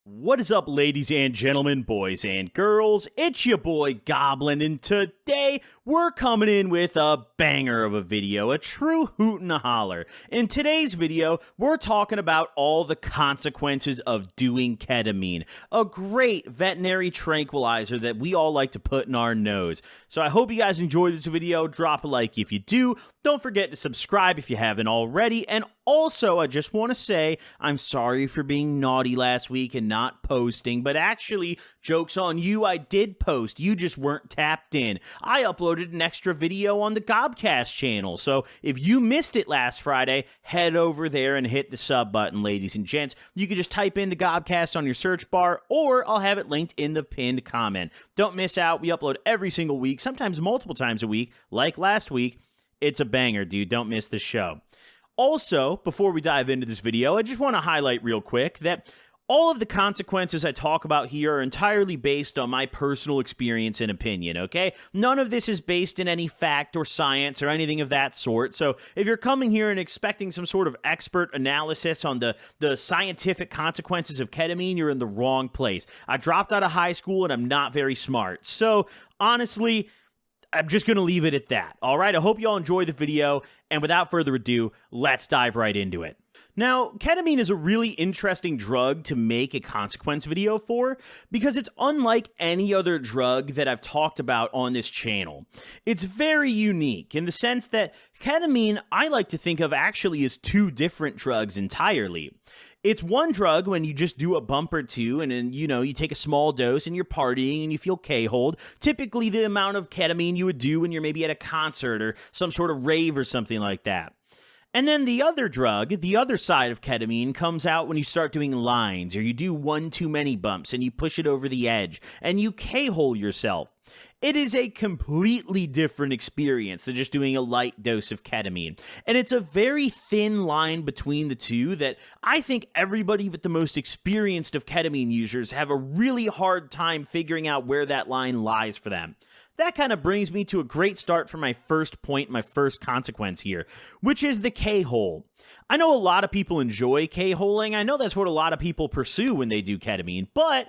What is up, ladies and gentlemen, boys and girls? It's your boy Goblin, and today we're coming in with a banger of a video, a true hoot and a holler. In today's video, we're talking about all the consequences of doing ketamine, a great veterinary tranquilizer that we all like to put in our nose. So I hope you guys enjoyed this video. Drop a like if you do. Don't forget to subscribe if you haven't already, and also, I just want to say, I'm sorry for being naughty last week and not posting, but actually, joke's on you, I did post. You just weren't tapped in. I uploaded an extra video on the Gobcast channel, so if you missed it last Friday, head over there and hit the sub button, ladies and gents. You can just type in the Gobcast on your search bar, or I'll have it linked in the pinned comment. Don't miss out. We upload every single week, sometimes multiple times a week, like last week. It's a banger, dude. Don't miss the show. Also, before we dive into this video, I just want to highlight real quick that all of the consequences I talk about here are entirely based on my personal experience and opinion, okay? None of this is based in any fact or science or anything of that sort. So if you're coming here and expecting some sort of expert analysis on the scientific consequences of ketamine, you're in the wrong place. I dropped out of high school and I'm not very smart. So honestly, I'm just going to leave it at that, all right? I hope you all enjoy the video, and without further ado, let's dive right into it. Now, ketamine is a really interesting drug to make a consequence video for because it's unlike any other drug that I've talked about on this channel. It's very unique in the sense that ketamine, I like to think of actually as two different drugs entirely. It's one drug when you just do a bump or two and then, you take a small dose and you're partying and you feel K-hold. Typically the amount of ketamine you would do when you're maybe at a concert or some sort of rave or something like that. And then the other drug, the other side of ketamine, comes out when you start doing lines or you do one too many bumps and you push it over the edge and you K-hole yourself. It is a completely different experience than just doing a light dose of ketamine. And it's a very thin line between the two that I think everybody but the most experienced of ketamine users have a really hard time figuring out where that line lies for them. That kind of brings me to a great start for my first point, my first consequence here, which is the K-hole. I know a lot of people enjoy K-holing. I know that's what a lot of people pursue when they do ketamine, but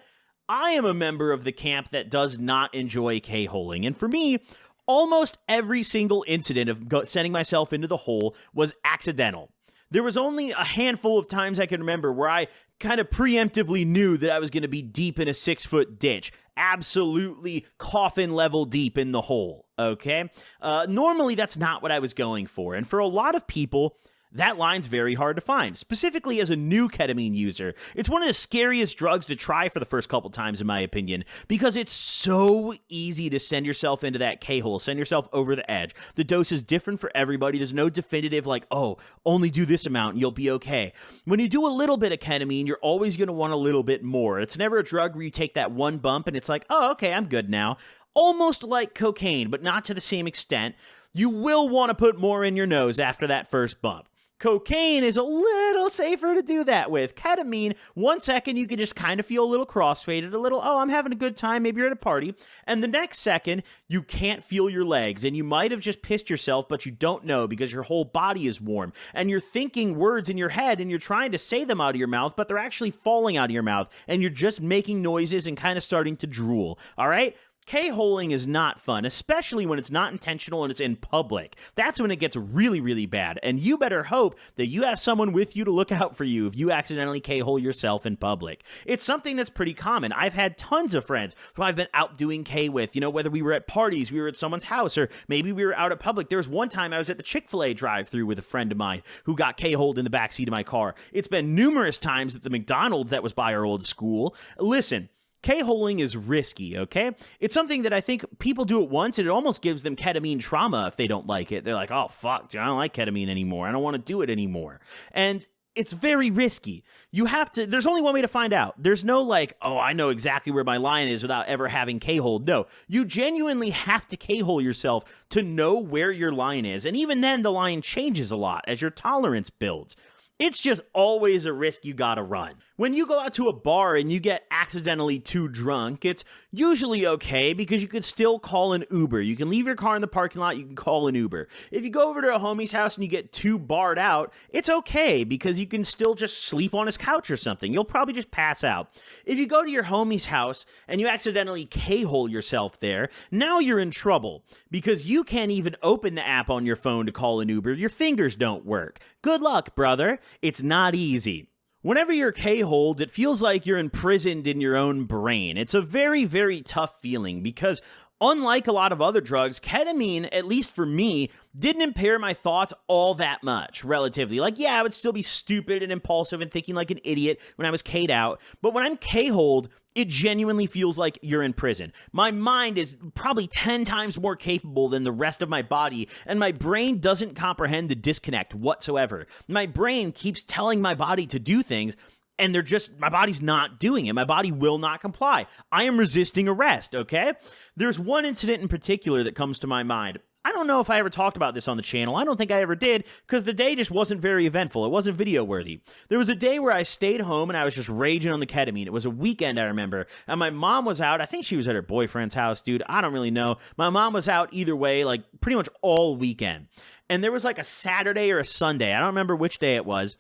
I am a member of the camp that does not enjoy K-holing. And for me, almost every single incident of sending myself into the hole was accidental. There was only a handful of times I can remember where I kind of preemptively knew that I was going to be deep in a 6-foot ditch. Absolutely coffin level deep in the hole, okay? Normally, that's not what I was going for. And for a lot of people, that line's very hard to find, specifically as a new ketamine user. It's one of the scariest drugs to try for the first couple times, in my opinion, because it's so easy to send yourself into that K-hole, send yourself over the edge. The dose is different for everybody. There's no definitive like, oh, only do this amount and you'll be okay. When you do a little bit of ketamine, you're always going to want a little bit more. It's never a drug where you take that one bump and it's like, oh, okay, I'm good now. Almost like cocaine, but not to the same extent. You will want to put more in your nose after that first bump. Cocaine is a little safer to do that with. Ketamine, 1 second you can just kind of feel a little crossfaded, a little, oh, I'm having a good time, maybe you're at a party. And the next second, you can't feel your legs, and you might have just pissed yourself, but you don't know because your whole body is warm. And you're thinking words in your head, and you're trying to say them out of your mouth, but they're actually falling out of your mouth, and you're just making noises and kind of starting to drool, all right? K-holing is not fun, especially when it's not intentional and it's in public. That's when it gets really, really bad, and you better hope that you have someone with you to look out for you if you accidentally K-hole yourself in public. It's something that's pretty common. I've had tons of friends who I've been out doing K with, whether we were at parties, we were at someone's house, or maybe we were out at public. There was one time I was at the Chick-fil-A drive-thru with a friend of mine who got K-holed in the backseat of my car. It's been numerous times at the McDonald's that was by our old school. Listen, K-holing is risky, okay? It's something that I think people do it once, and it almost gives them ketamine trauma if they don't like it. They're like, oh, fuck, dude, I don't like ketamine anymore. I don't want to do it anymore. And it's very risky. There's only one way to find out. There's no like, oh, I know exactly where my line is without ever having K-holed. No, you genuinely have to K-hole yourself to know where your line is. And even then, the line changes a lot as your tolerance builds. It's just always a risk you gotta run. When you go out to a bar and you get accidentally too drunk, it's usually okay because you could still call an Uber. You can leave your car in the parking lot, you can call an Uber. If you go over to a homie's house and you get too barred out, it's okay because you can still just sleep on his couch or something. You'll probably just pass out. If you go to your homie's house and you accidentally K-hole yourself there, now you're in trouble because you can't even open the app on your phone to call an Uber. Your fingers don't work. Good luck, brother. It's not easy. Whenever you're K-holed, it feels like you're imprisoned in your own brain. It's a very, very tough feeling because unlike a lot of other drugs, ketamine, at least for me, didn't impair my thoughts all that much, relatively. Like, yeah, I would still be stupid and impulsive and thinking like an idiot when I was K'd out, but when I'm K-holed, it genuinely feels like you're in prison. My mind is probably 10 times more capable than the rest of my body, and my brain doesn't comprehend the disconnect whatsoever. My brain keeps telling my body to do things, and my body's not doing it. My body will not comply. I am resisting arrest, okay? There's one incident in particular that comes to my mind. I don't know if I ever talked about this on the channel. I don't think I ever did because the day just wasn't very eventful. It wasn't video worthy. There was a day where I stayed home and I was just raging on the ketamine. It was a weekend, I remember. And my mom was out. I think she was at her boyfriend's house, dude. I don't really know. My mom was out either way, like pretty much all weekend. And there was like a Saturday or a Sunday. I don't remember which day it was.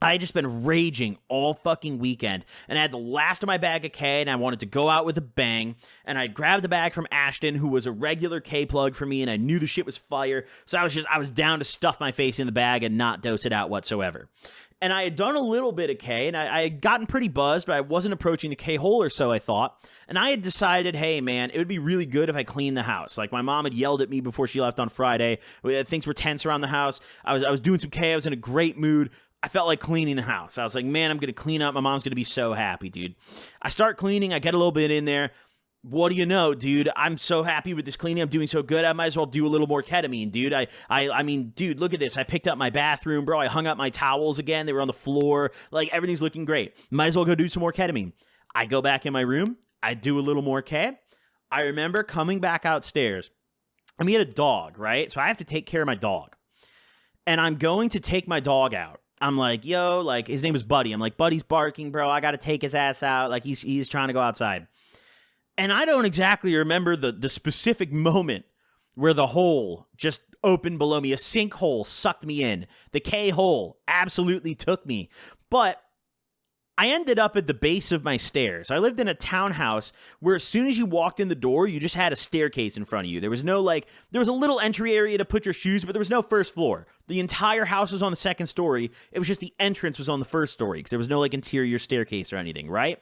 I had just been raging all fucking weekend, and I had the last of my bag of K, and I wanted to go out with a bang, and I grabbed a bag from Ashton, who was a regular K plug for me, and I knew the shit was fire, so I was down to stuff my face in the bag and not dose it out whatsoever. And I had done a little bit of K, and I had gotten pretty buzzed, but I wasn't approaching the K-hole or so, I thought. And I had decided, hey, man, it would be really good if I cleaned the house. Like, my mom had yelled at me before she left on Friday. Things were tense around the house. I was doing some K. I was in a great mood. I felt like cleaning the house. I was like, man, I'm going to clean up. My mom's going to be so happy, dude. I start cleaning. I get a little bit in there. What do you know, dude? I'm so happy with this cleaning. I'm doing so good. I might as well do a little more ketamine, dude. I mean, dude, look at this. I picked up my bathroom, bro. I hung up my towels again. They were on the floor. Like, everything's looking great. Might as well go do some more ketamine. I go back in my room. I do a little more K. I remember coming back outstairs. And we had a dog, right? So I have to take care of my dog. And I'm going to take my dog out. I'm like, yo, like, his name is Buddy. I'm like, Buddy's barking, bro. I got to take his ass out. Like, he's trying to go outside. And I don't exactly remember the specific moment where the hole just opened below me. A sinkhole sucked me in. The K-hole absolutely took me. But I ended up at the base of my stairs. I lived in a townhouse where as soon as you walked in the door, you just had a staircase in front of you. There was no, like, there was a little entry area to put your shoes, but there was no first floor. The entire house was on the second story. It was just the entrance was on the first story because there was no, like, interior staircase or anything, right?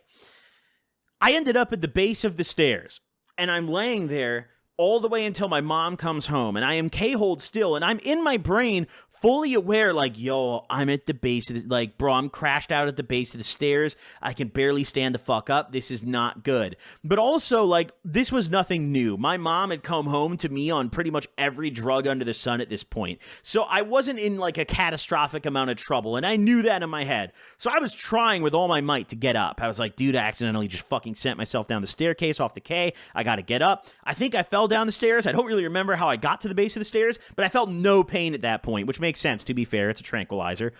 I ended up at the base of the stairs, and I'm laying there all the way until my mom comes home, and I am K-holed still, and I'm in my brain fully aware, like, yo, I'm at the base of the, like, bro, I'm crashed out at the base of the stairs. I can barely stand the fuck up. This is not good. But also, like, this was nothing new. My mom had come home to me on pretty much every drug under the sun at this point. So I wasn't in, like, a catastrophic amount of trouble, and I knew that in my head. So I was trying with all my might to get up. I was like, dude, I accidentally just fucking sent myself down the staircase off the K. I gotta get up. I think I fell down the stairs. I don't really remember how I got to the base of the stairs, but I felt no pain at that point, which makes sense. To be fair, it's a tranquilizer.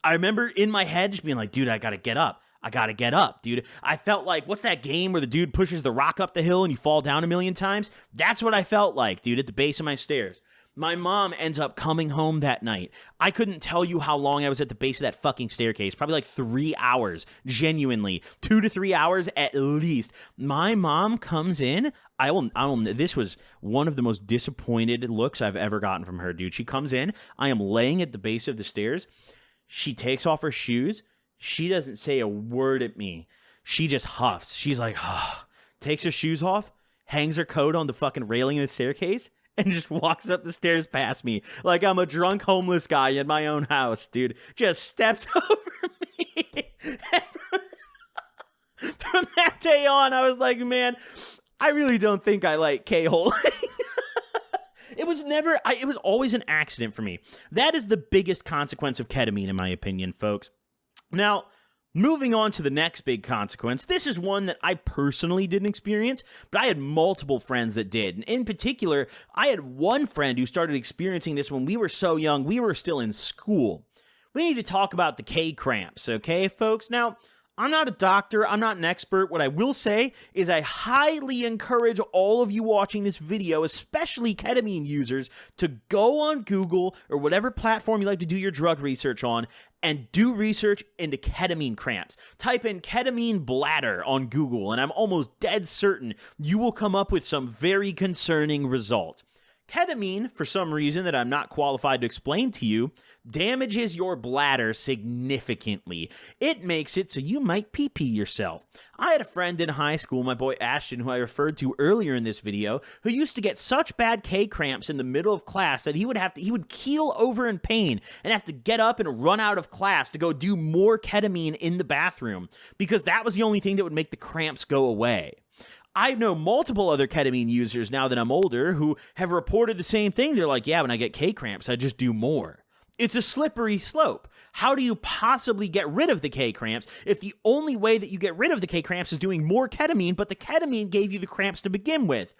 I remember in my head just being like, dude, I gotta get up. I gotta get up, dude. I felt like, what's that game where the dude pushes the rock up the hill and you fall down a million times? That's what I felt like, dude, at the base of my stairs. My mom ends up coming home that night. I couldn't tell you how long I was at the base of that fucking staircase. Probably like 3 hours, genuinely. 2 to 3 hours at least. My mom comes in. This was one of the most disappointed looks I've ever gotten from her, dude. She comes in. I am laying at the base of the stairs. She takes off her shoes. She doesn't say a word at me. She just huffs. She's like, takes her shoes off, hangs her coat on the fucking railing of the staircase, and just walks up the stairs past me like I'm a drunk homeless guy in my own house, dude. Just steps over me. From that day on, I was like, man, I really don't think I like K-holing. It was always an accident for me. That is the biggest consequence of ketamine, in my opinion, folks. Now, moving on to the next big consequence, this is one that I personally didn't experience, but I had multiple friends that did. And in particular, I had one friend who started experiencing this when we were so young. We were still in school. we need to talk about the K-Cramps, okay, folks? Now, I'm not a doctor, I'm not an expert. What I will say is I highly encourage all of you watching this video, especially ketamine users, to go on Google or whatever platform you like to do your drug research on and do research into ketamine cramps. Type in ketamine bladder on Google, and I'm almost dead certain you will come up with some very concerning result. Ketamine, for some reason that I'm not qualified to explain to you, damages your bladder significantly. It makes it so you might pee-pee yourself. I had a friend in high school, my boy Ashton, who I referred to earlier in this video, who used to get such bad K-cramps in the middle of class that he would keel over in pain and have to get up and run out of class to go do more ketamine in the bathroom because that was the only thing that would make the cramps go away. I know multiple other ketamine users now that I'm older who have reported the same thing. They're like, yeah, when I get K-cramps, I just do more. It's a slippery slope. How do you possibly get rid of the K-cramps if the only way that you get rid of the K-cramps is doing more ketamine, but the ketamine gave you the cramps to begin with?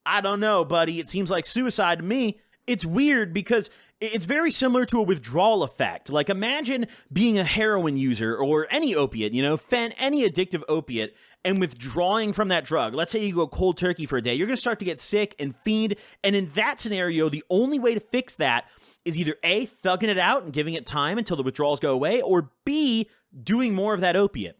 I don't know, buddy. It seems like suicide to me. It's weird because it's very similar to a withdrawal effect. Like, imagine being a heroin user or any opiate, any addictive opiate, and withdrawing from that drug. Let's say you go cold turkey for a day. You're going to start to get sick and fiend. And in that scenario, the only way to fix that is either A, thugging it out and giving it time until the withdrawals go away, or B, doing more of that opiate.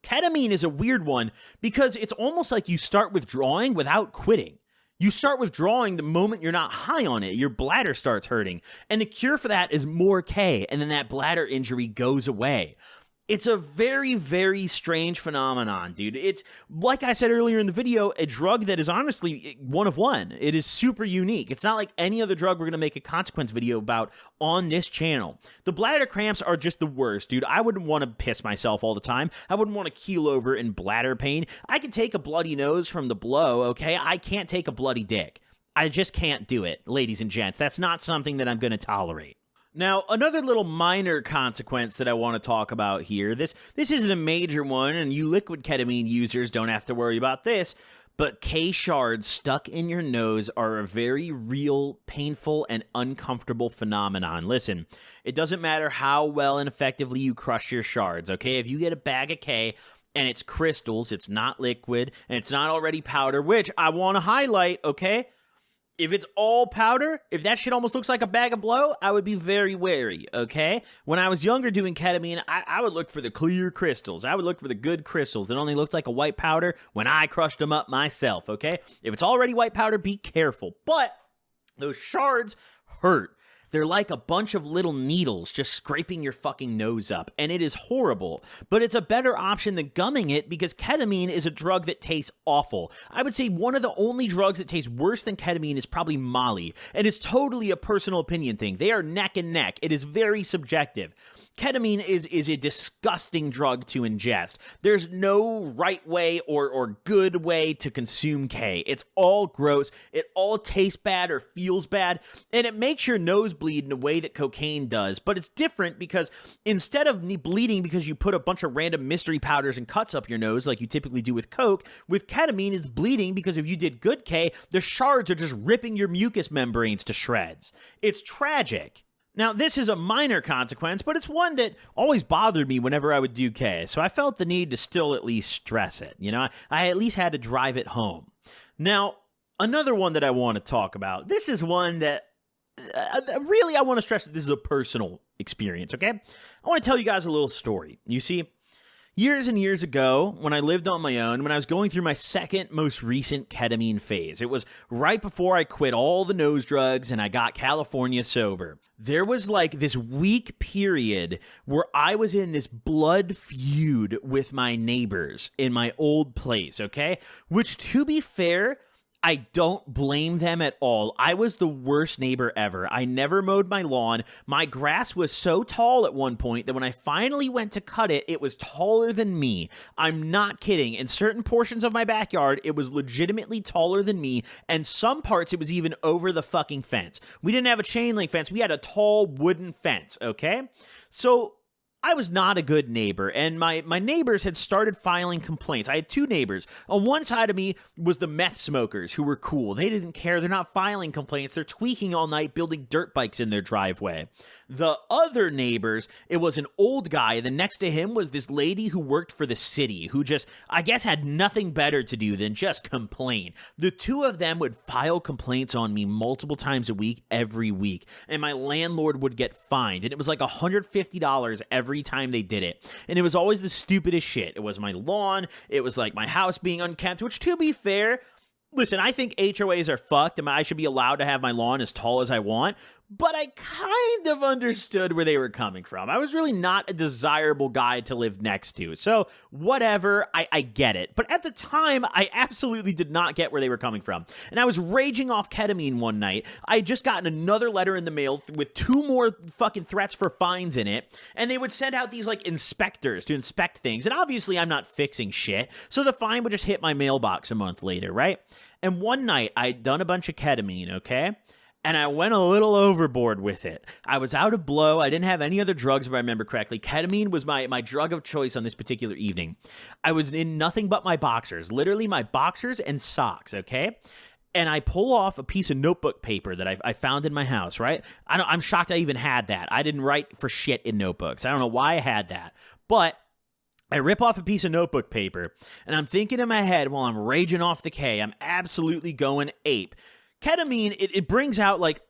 Ketamine is a weird one because it's almost like you start withdrawing without quitting. You start withdrawing the moment you're not high on it. Your bladder starts hurting. And the cure for that is more K, and then that bladder injury goes away. It's a very, very strange phenomenon, dude. It's, like I said earlier in the video, a drug that is honestly one of one. It is super unique. It's not like any other drug we're going to make a consequence video about on this channel. The bladder cramps are just the worst, dude. I wouldn't want to piss myself all the time. I wouldn't want to keel over in bladder pain. I can take a bloody nose from the blow, okay? I can't take a bloody dick. I just can't do it, ladies and gents. That's not something that I'm going to tolerate. Now, another little minor consequence that I want to talk about here, this isn't a major one, and you liquid ketamine users don't have to worry about this, but K-shards stuck in your nose are a very real, painful, and uncomfortable phenomenon. Listen, it doesn't matter how well and effectively you crush your shards, okay? If you get a bag of K and it's crystals, it's not liquid, and it's not already powder, which I want to highlight, okay? If it's all powder, if that shit almost looks like a bag of blow, I would be very wary, okay? When I was younger doing ketamine, I would look for the clear crystals. I would look for the good crystals that only looked like a white powder when I crushed them up myself, okay? If it's already white powder, be careful. But those shards hurt. They're like a bunch of little needles just scraping your fucking nose up, and it is horrible. But it's a better option than gumming it because ketamine is a drug that tastes awful. I would say one of the only drugs that tastes worse than ketamine is probably Molly, and it's totally a personal opinion thing. They are neck and neck. It is very subjective. Ketamine is a disgusting drug to ingest. There's no right way or good way to consume K. It's all gross. It all tastes bad or feels bad, and it makes your nose bleed in a way that cocaine does. But it's different because instead of bleeding because you put a bunch of random mystery powders and cuts up your nose like you typically do with coke, with ketamine it's bleeding because if you did good K, the shards are just ripping your mucous membranes to shreds. It's tragic. Now, this is a minor consequence, but it's one that always bothered me whenever I would do K, so I felt the need to still at least stress it. I at least had to drive it home. Now, another one that I want to talk about, this is one that really I want to stress that this is a personal experience, okay? I want to tell you guys a little story. You see, years and years ago, when I lived on my own, when I was going through my second most recent ketamine phase, it was right before I quit all the nose drugs and I got California sober. There was like this week period where I was in this blood feud with my neighbors in my old place, okay? Which, to be fair, I don't blame them at all. I was the worst neighbor ever. I never mowed my lawn. My grass was so tall at one point that when I finally went to cut it, it was taller than me. I'm not kidding. In certain portions of my backyard, it was legitimately taller than me, and some parts it was even over the fucking fence. We didn't have a chain link fence. We had a tall wooden fence, okay? So I was not a good neighbor, and my neighbors had started filing complaints. I had two neighbors. On one side of me was the meth smokers who were cool. They didn't care. They're not filing complaints. They're tweaking all night, building dirt bikes in their driveway. The other neighbors, it was an old guy, and then next to him was this lady who worked for the city, who just, I guess, had nothing better to do than just complain. The two of them would file complaints on me multiple times a week, every week, and my landlord would get fined, and it was like $150 every time they did it. And it was always the stupidest shit. It was my lawn. It was like my house being unkempt, which, to be fair, listen, I think HOAs are fucked, and I should be allowed to have my lawn as tall as I want, but I kind of understood where they were coming from. I was really not a desirable guy to live next to, so whatever, I get it. But at the time, I absolutely did not get where they were coming from, and I was raging off ketamine one night. I had just gotten another letter in the mail with 2 more fucking threats for fines in it, and they would send out these, like, inspectors to inspect things, and obviously I'm not fixing shit, so the fine would just hit my mailbox a month later, right? And one night, I'd done a bunch of ketamine, okay? And I went a little overboard with it. I was out of blow. I didn't have any other drugs, if I remember correctly. Ketamine was my drug of choice on this particular evening. I was in nothing but my boxers, literally my boxers and socks, okay? And I pull off a piece of notebook paper that I found in my house, right? I'm shocked I even had that. I didn't write for shit in notebooks. I don't know why I had that. But I rip off a piece of notebook paper, and I'm thinking in my head while I'm raging off the K, I'm absolutely going ape. Ketamine, it brings out, like,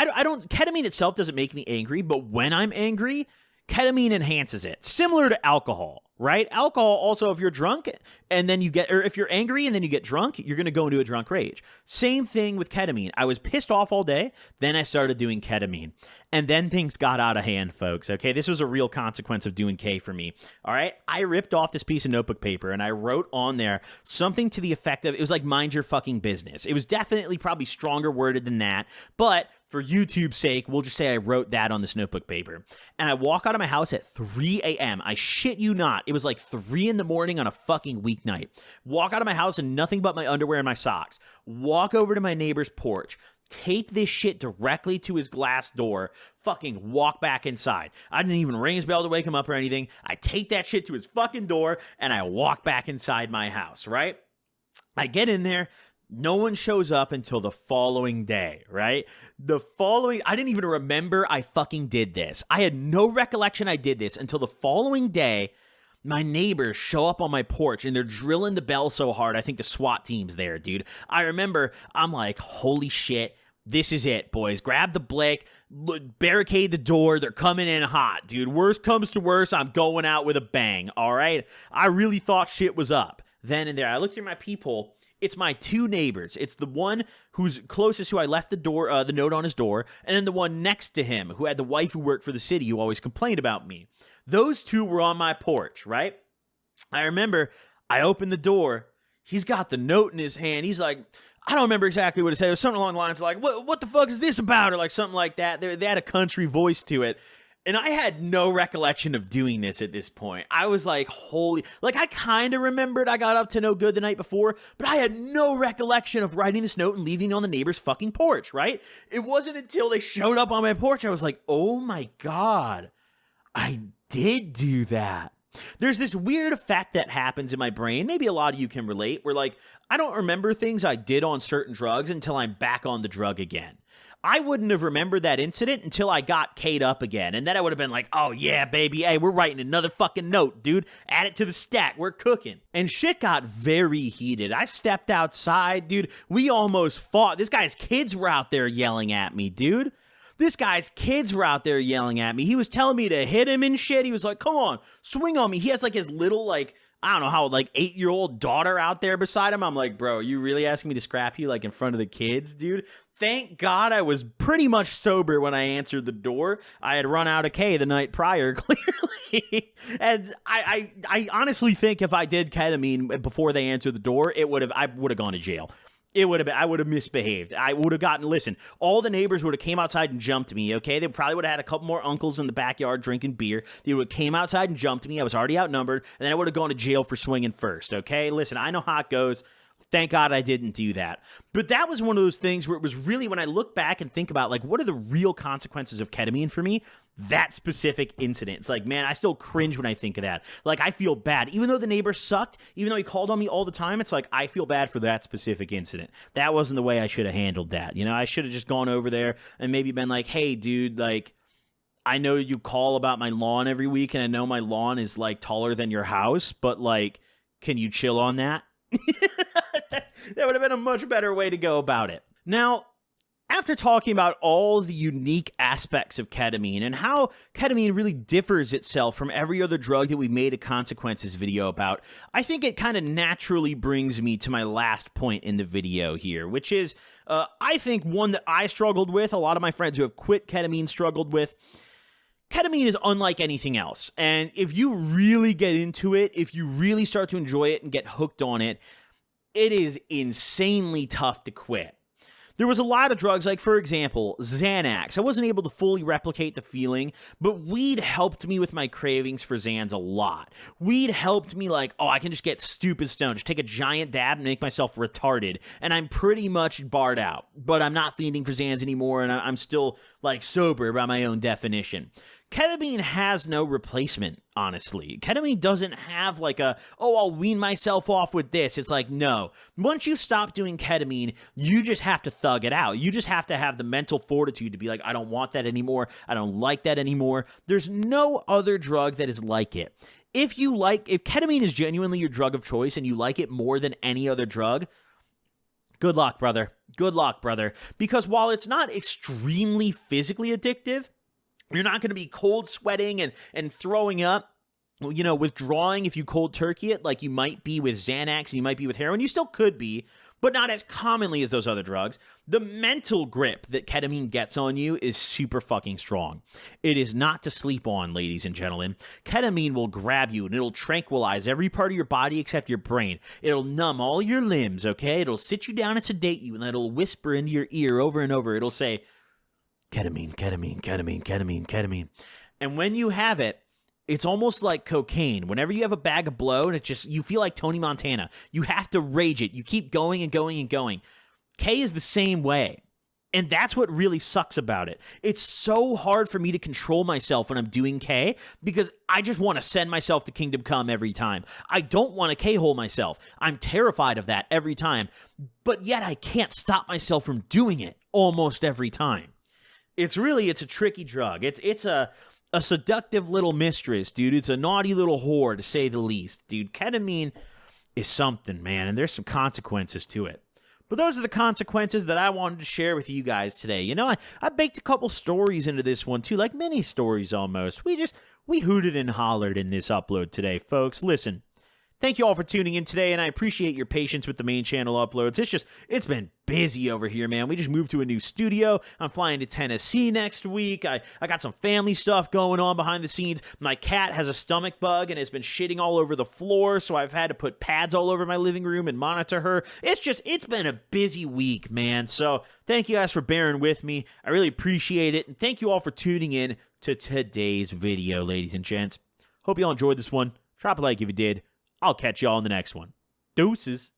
ketamine itself doesn't make me angry, but when I'm angry, ketamine enhances it. Similar to alcohol, right? Alcohol also, if you're drunk and then if you're angry and then you get drunk, you're going to go into a drunk rage. Same thing with ketamine. I was pissed off all day. Then I started doing ketamine. And then things got out of hand, folks. Okay, this was a real consequence of doing K for me. All right, I ripped off this piece of notebook paper and I wrote on there something to the effect of, it was like, mind your fucking business. It was definitely probably stronger worded than that, but for YouTube's sake, we'll just say I wrote that on this notebook paper. And I walk out of my house at 3 a.m. I shit you not. It was like 3 in the morning on a fucking weeknight. Walk out of my house in nothing but my underwear and my socks. Walk over to my neighbor's porch. Tape this shit directly to his glass door. Fucking walk back inside. I didn't even ring his bell to wake him up or anything. I taped that shit to his fucking door and I walk back inside my house, right? I get in there. No one shows up until the following day, right? I didn't even remember I fucking did this. I had no recollection I did this until the following day. My neighbors show up on my porch and they're drilling the bell so hard. I think the SWAT team's there, dude. I remember, I'm like, holy shit, this is it, boys. Grab the blick, barricade the door. They're coming in hot, dude. Worst comes to worst, I'm going out with a bang, all right? I really thought shit was up. Then and there, I looked through my peephole. It's my 2 neighbors. It's the one who's closest, who I left the note on his door, and then the one next to him, who had the wife who worked for the city, who always complained about me. Those 2 were on my porch, right? I remember I opened the door. He's got the note in his hand. He's like, I don't remember exactly what it said. It was something along the lines of like, what the fuck is this about? Or like something like that. They had a country voice to it. And I had no recollection of doing this at this point. I was like, I kind of remembered I got up to no good the night before, but I had no recollection of writing this note and leaving it on the neighbor's fucking porch, right? It wasn't until they showed up on my porch, I was like, oh my God, I did do that. There's this weird effect that happens in my brain. Maybe a lot of you can relate, where like, I don't remember things I did on certain drugs until I'm back on the drug again. I wouldn't have remembered that incident until I got K'd up again. And then I would have been like, oh yeah, baby. Hey, we're writing another fucking note, dude. Add it to the stack. We're cooking. And shit got very heated. I stepped outside, dude. We almost fought. This guy's kids were out there yelling at me, dude. This guy's kids were out there yelling at me. He was telling me to hit him and shit. He was like, come on, swing on me. He has like his little, like, I don't know how, like 8-year-old daughter out there beside him. I'm like, bro, you really asking me to scrap you like in front of the kids, dude? Thank God I was pretty much sober when I answered the door. I had run out of K the night prior, clearly. And I honestly think if I did ketamine before they answered the door, I would have gone to jail. I would have misbehaved. I would have listen, all the neighbors would have came outside and jumped me, okay? They probably would have had a couple more uncles in the backyard drinking beer. They would have came outside and jumped me. I was already outnumbered. And then I would have gone to jail for swinging first, okay? Listen, I know how it goes. Thank God I didn't do that. But that was one of those things where it was really, when I look back and think about, like, what are the real consequences of ketamine for me? that specific incident. It's like, man, I still cringe when I think of that. Like, I feel bad. Even though the neighbor sucked, even though he called on me all the time, it's like, I feel bad for that specific incident. That wasn't the way I should have handled that. You know, I should have just gone over there and maybe been like, hey, dude, like, I know you call about my lawn every week, and I know my lawn is, like, taller than your house, but, like, can you chill on that? That would have been a much better way to go about it. Now, after talking about all the unique aspects of ketamine and how ketamine really differs itself from every other drug that we made a consequences video about, I think it kind of naturally brings me to my last point in the video here, which is, I think, one that I struggled with, a lot of my friends who have quit ketamine struggled with. Ketamine is unlike anything else, and if you really get into it, if you really start to enjoy it and get hooked on it, it is insanely tough to quit. There was a lot of drugs, like, for example, Xanax. I wasn't able to fully replicate the feeling, but weed helped me with my cravings for Xans a lot. Weed helped me, like, oh, I can just get stupid stoned, just take a giant dab and make myself retarded, and I'm pretty much barred out. But I'm not fiending for Xans anymore, and I'm still, like, sober by my own definition. Ketamine has no replacement, honestly. Ketamine doesn't have like a, oh, I'll wean myself off with this. It's like, no. Once you stop doing ketamine, you just have to thug it out. You just have to have the mental fortitude to be like, I don't want that anymore. I don't like that anymore. There's no other drug that is like it. If ketamine is genuinely your drug of choice and you like it more than any other drug, good luck, brother. Good luck, brother. Because while it's not extremely physically addictive, you're not going to be cold sweating and throwing up, you know, withdrawing if you cold turkey it like you might be with Xanax, you might be with heroin. You still could be, but not as commonly as those other drugs. The mental grip that ketamine gets on you is super fucking strong. It is not to sleep on, ladies and gentlemen. Ketamine will grab you and it'll tranquilize every part of your body except your brain. It'll numb all your limbs, okay? It'll sit you down and sedate you, and then it'll whisper into your ear over and over. It'll say, ketamine, ketamine, ketamine, ketamine, ketamine. And when you have it, it's almost like cocaine. Whenever you have a bag of blow and you feel like Tony Montana, you have to rage it. You keep going and going and going. K is the same way. And that's what really sucks about it. It's so hard for me to control myself when I'm doing K because I just want to send myself to Kingdom Come every time. I don't want to K-hole myself. I'm terrified of that every time. But yet I can't stop myself from doing it almost every time. It's a tricky drug. It's a seductive little mistress, dude. It's a naughty little whore, to say the least. Dude, ketamine is something, man, and there's some consequences to it. But those are the consequences that I wanted to share with you guys today. You know, I baked a couple stories into this one, too, like mini stories almost. We hooted and hollered in this upload today, folks. Listen. Thank you all for tuning in today, and I appreciate your patience with the main channel uploads. It's been busy over here, man. We just moved to a new studio. I'm flying to Tennessee next week. I got some family stuff going on behind the scenes. My cat has a stomach bug and has been shitting all over the floor, so I've had to put pads all over my living room and monitor her. It's been a busy week, man. So thank you guys for bearing with me. I really appreciate it, and thank you all for tuning in to today's video, ladies and gents. Hope you all enjoyed this one. Drop a like if you did. I'll catch y'all in the next one. Deuces.